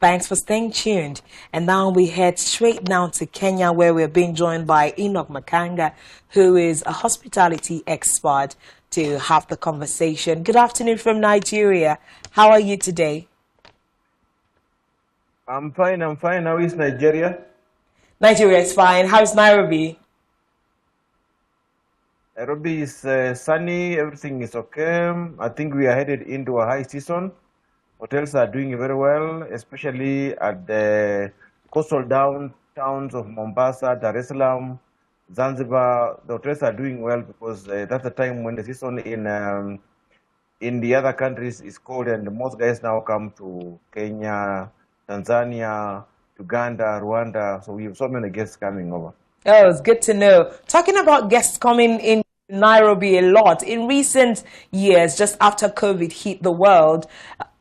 Thanks for staying tuned. And now we head straight now to Kenya, where we're being joined by Enoch Makanga, who is a hospitality expert, to have the conversation. Good afternoon from Nigeria. How are you today? I'm fine. How is Nigeria? Nigeria is fine. How's Nairobi? Nairobi is sunny. Everything is okay. I think we are headed into a high season. Hotels are doing very well, especially at the coastal downtowns of Mombasa, Dar es Salaam, Zanzibar. The hotels are doing well because that's the time when the season in the other countries is cold, and most guys now come to Kenya, Tanzania, Uganda, Rwanda. So we have so many guests coming over. Oh, it's good to know. Talking about guests coming in Nairobi a lot. In recent years, just after COVID hit the world,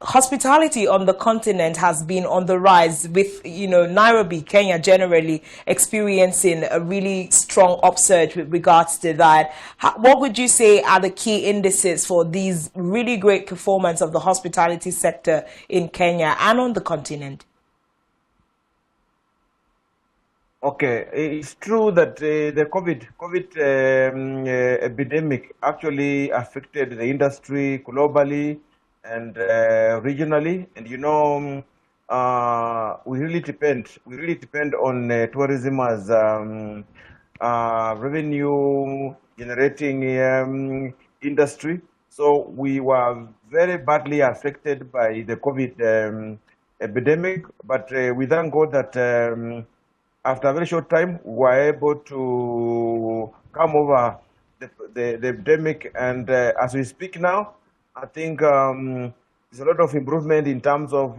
hospitality on the continent has been on the rise, with Nairobi, Kenya generally experiencing a really strong upsurge with regards to that. What would you say are the key indices for these really great performance of the hospitality sector in Kenya and on the continent? Okay, it's true that the COVID epidemic actually affected the industry globally and regionally, and we really depend on tourism as revenue generating industry. So we were very badly affected by the COVID epidemic, but we thank God that after a very short time, we were able to come over the epidemic, and as we speak now, I think there's a lot of improvement in terms of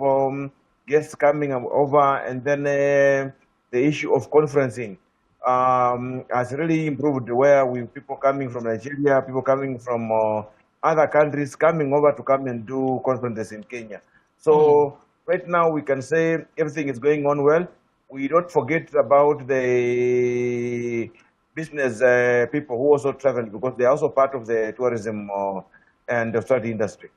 guests coming over, and then the issue of conferencing has really improved, where people coming from Nigeria, people coming from other countries coming over to come and do conferences in Kenya. So right now we can say everything is going on well. We don't forget about the business people who also travel, because they are also part of the tourism and the hospitality industry.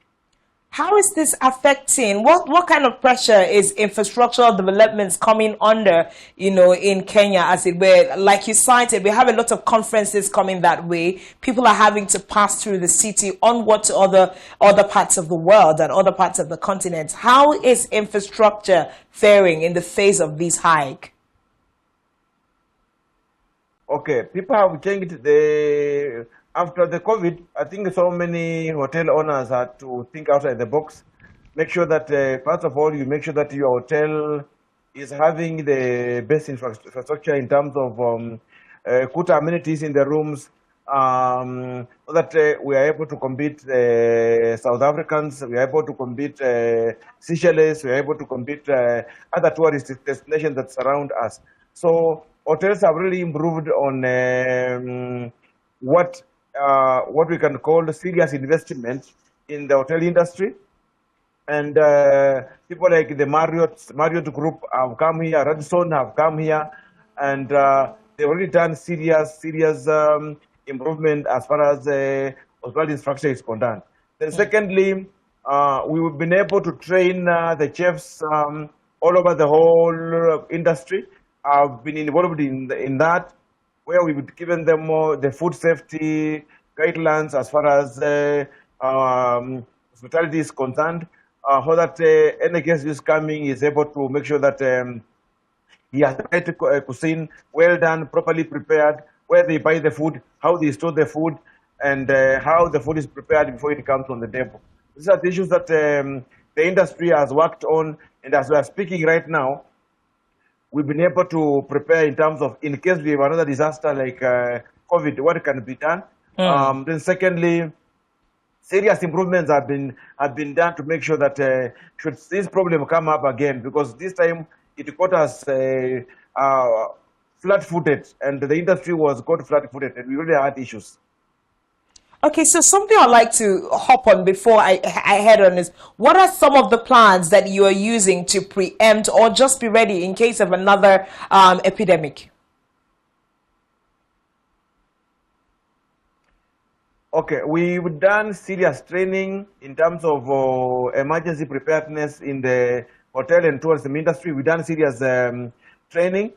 How is this affecting? What kind of pressure is infrastructural developments coming under, in Kenya, as it were? Like you cited, we have a lot of conferences coming that way. People are having to pass through the city onward to other parts of the world and other parts of the continent. How is infrastructure faring in the face of this hike? Okay, people have changed after the COVID. I think so many hotel owners had to think outside the box. Make sure that, first of all, you make sure that your hotel is having the best infrastructure in terms of good amenities in the rooms, so that we are able to compete South Africans, we are able to compete Seychelles, we are able to compete other tourist destinations that surround us. So hotels have really improved on what we can call serious investment in the hotel industry, and people like the Marriott Group have come here, Radisson have come here, and they've already done serious improvement as far as hospitality infrastructure is concerned. Then secondly, we've been able to train the chefs all over the whole industry. I've been involved in that, where we've given them more the food safety guidelines as far as hospitality is concerned, so that any guest who's coming is able to make sure that he has the right cuisine, well done, properly prepared, where they buy the food, how they store the food, and how the food is prepared before it comes on the table. These are the issues that the industry has worked on, and as we are speaking right now, we've been able to prepare in terms of, in case we have another disaster like COVID, what can be done. Then secondly, serious improvements have been done to make sure that should this problem come up again, because this time it caught us flat-footed, and the industry was caught flat-footed, and we really had issues. Okay, so something I'd like to hop on before I head on is, what are some of the plans that you are using to preempt or just be ready in case of another epidemic? Okay, we've done serious training in terms of emergency preparedness in the hotel and tourism industry. We've done serious training.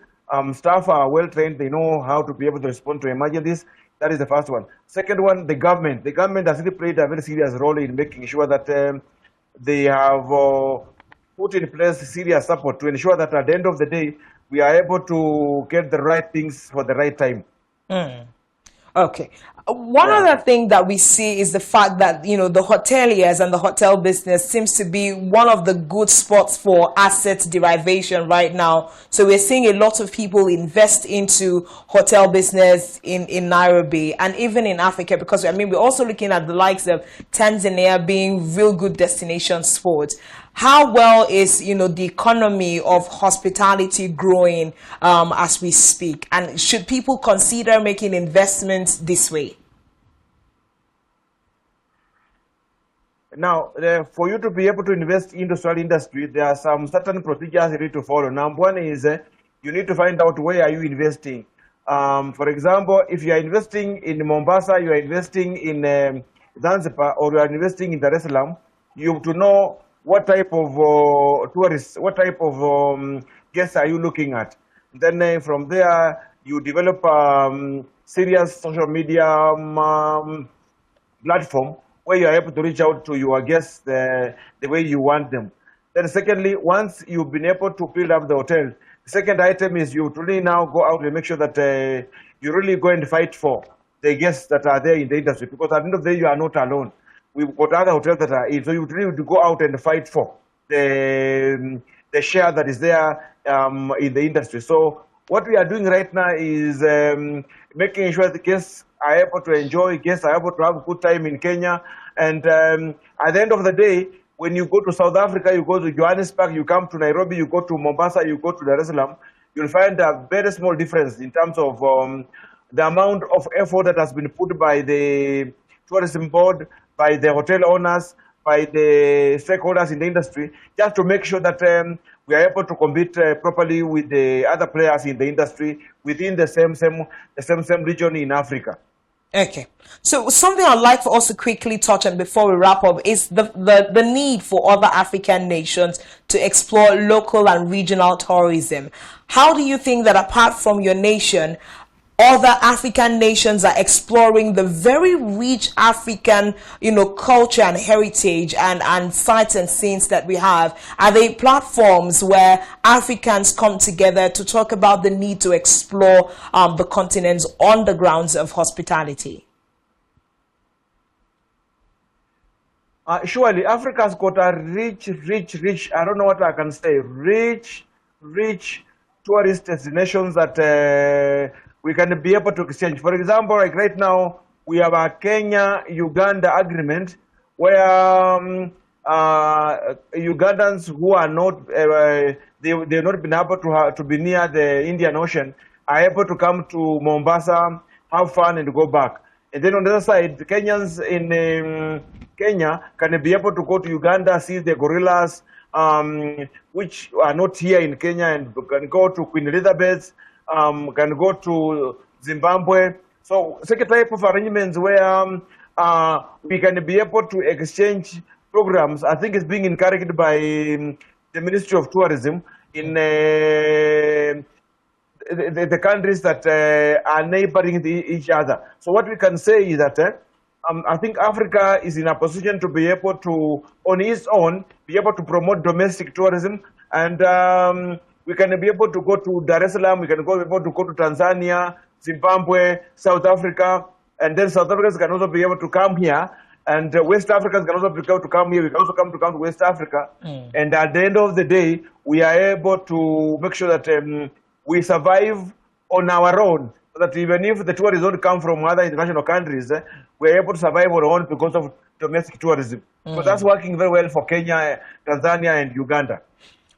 Staff are well trained. They know how to be able to respond to emergencies. That is the first one. Second one, the government. The government has really played a very serious role in making sure that they have put in place serious support to ensure that at the end of the day, we are able to get the right things for the right time. Okay. One other thing that we see is the fact that, the hoteliers and the hotel business seems to be one of the good spots for asset derivation right now. So we're seeing a lot of people invest into hotel business in Nairobi and even in Africa, because we're also looking at the likes of Tanzania being real good destination spots. How well is, the economy of hospitality growing as we speak? And should people consider making investments this way? Now, for you to be able to invest in the soil industry, there are some certain procedures you need to follow. Number one is you need to find out where are you investing. For example, if you are investing in Mombasa, you are investing in Zanzibar, or you are investing in Dar es Salaam, you have to know what type of tourists, what type of guests are you looking at? Then from there, you develop serious social media platform where you are able to reach out to your guests the way you want them. Then secondly, once you've been able to build up the hotel, the second item is you really now go out and make sure that you really go and fight for the guests that are there in the industry, because at the end of the day, you are not alone. We've got other hotels that are in, so you really need to go out and fight for the share that is there in the industry. So what we are doing right now is making sure the guests are able to enjoy, guests are able to have a good time in Kenya. And at the end of the day, when you go to South Africa, you go to Johannesburg, you come to Nairobi, you go to Mombasa, you go to Dar es Salaam, you'll find a very small difference in terms of the amount of effort that has been put by the tourism board, by the hotel owners, by the stakeholders in the industry, just to make sure that we are able to compete properly with the other players in the industry within the same region in Africa. Okay. So something I'd like for us to quickly touch on before we wrap up is the need for other African nations to explore local and regional tourism. How do you think that apart from your nation, other African nations are exploring the very rich African, culture and heritage and sights and scenes that we have? Are they platforms where Africans come together to talk about the need to explore the continents on the grounds of hospitality? Surely, Africa's got a rich, I don't know what I can say, rich tourist destinations that we can be able to exchange. For example, like right now, we have a Kenya-Uganda agreement where Ugandans who are not, they've not been able to be near the Indian Ocean are able to come to Mombasa, have fun and go back. And then on the other side, the Kenyans in Kenya can be able to go to Uganda, see the gorillas, which are not here in Kenya, and can go to Queen Elizabeth, can go to Zimbabwe. So second type of arrangements where we can be able to exchange programs, I think is being encouraged by the Ministry of Tourism in the countries that are neighboring each other. So what we can say is that I think Africa is in a position to be able to, on its own, be able to promote domestic tourism, and we can be able to go to Dar es Salaam, we can be able to go to Tanzania, Zimbabwe, South Africa, and then South Africans can also be able to come here, and West Africans can also be able to come here. We can also come to West Africa, and at the end of the day, we are able to make sure that we survive on our own, so that even if the tourists don't come from other international countries, we are able to survive on our own because of domestic tourism. So that's working very well for Kenya, Tanzania, and Uganda.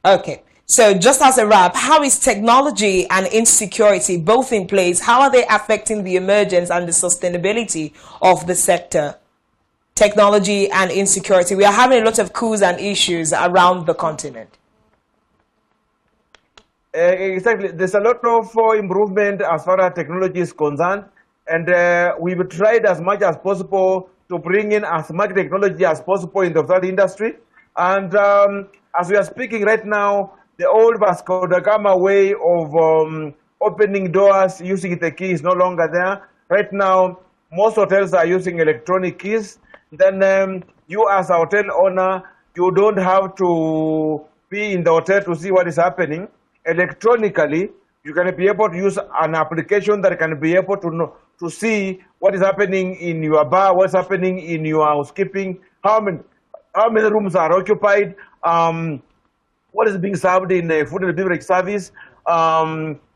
Okay. So just as a wrap, how is technology and insecurity both in place? How are they affecting the emergence and the sustainability of the sector? Technology and insecurity. We are having a lot of coups and issues around the continent. Exactly. There's a lot of improvement as far as technology is concerned, and we've tried as much as possible to bring in as much technology as possible in the third industry. And as we are speaking right now, the old Vasco da Gama way of opening doors using the key is no longer there. Right now, most hotels are using electronic keys. Then you as a hotel owner, you don't have to be in the hotel to see what is happening. Electronically, you can be able to use an application that can be able to know, to see what is happening in your bar, what's happening in your housekeeping, how many rooms are occupied, what is being served in food and beverage service,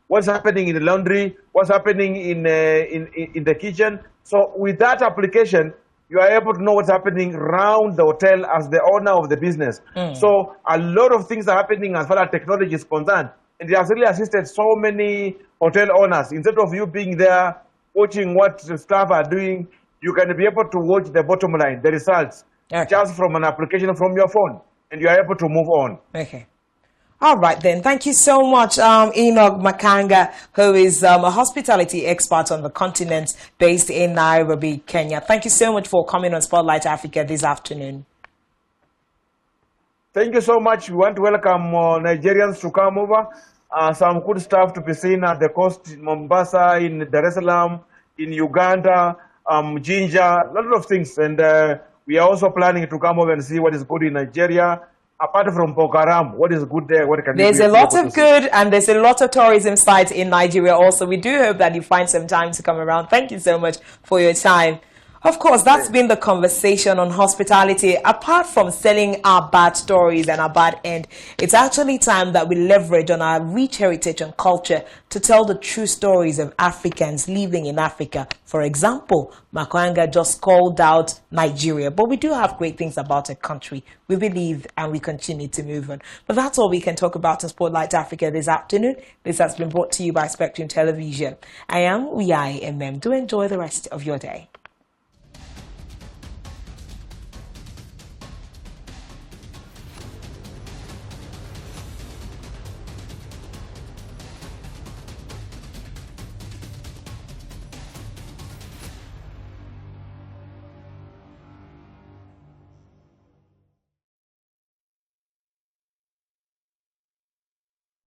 what's happening in the laundry, what's happening in the kitchen. So with that application, you are able to know what's happening around the hotel as the owner of the business. So a lot of things are happening as far as technology is concerned. And it has really assisted so many hotel owners. Instead of you being there watching what the staff are doing, you can be able to watch the bottom line, the results, just from an application from your phone. And you are able to move on. Okay. All right, then. Thank you so much, Enoch Makanga, who is a hospitality expert on the continent based in Nairobi, Kenya. Thank you so much for coming on Spotlight Africa this afternoon. Thank you so much. We want to welcome Nigerians to come over. Some good stuff to be seen at the coast in Mombasa, in Dar es Salaam, in Uganda, Jinja, a lot of things. And we are also planning to come over and see what is good in Nigeria. Apart from Boko Haram, what is good there? What can there's a lot of good and there's a lot of tourism sites in Nigeria also. We do hope that you find some time to come around. Thank you so much for your time. Of course, that's been the conversation on hospitality. Apart from selling our bad stories and our bad end, it's actually time that we leverage on our rich heritage and culture to tell the true stories of Africans living in Africa. For example, Makwanga just called out Nigeria, but we do have great things about a country. We believe and we continue to move on. But that's all we can talk about in Spotlight Africa this afternoon. This has been brought to you by Spectrum Television. I am Uyai MM. Do enjoy the rest of your day.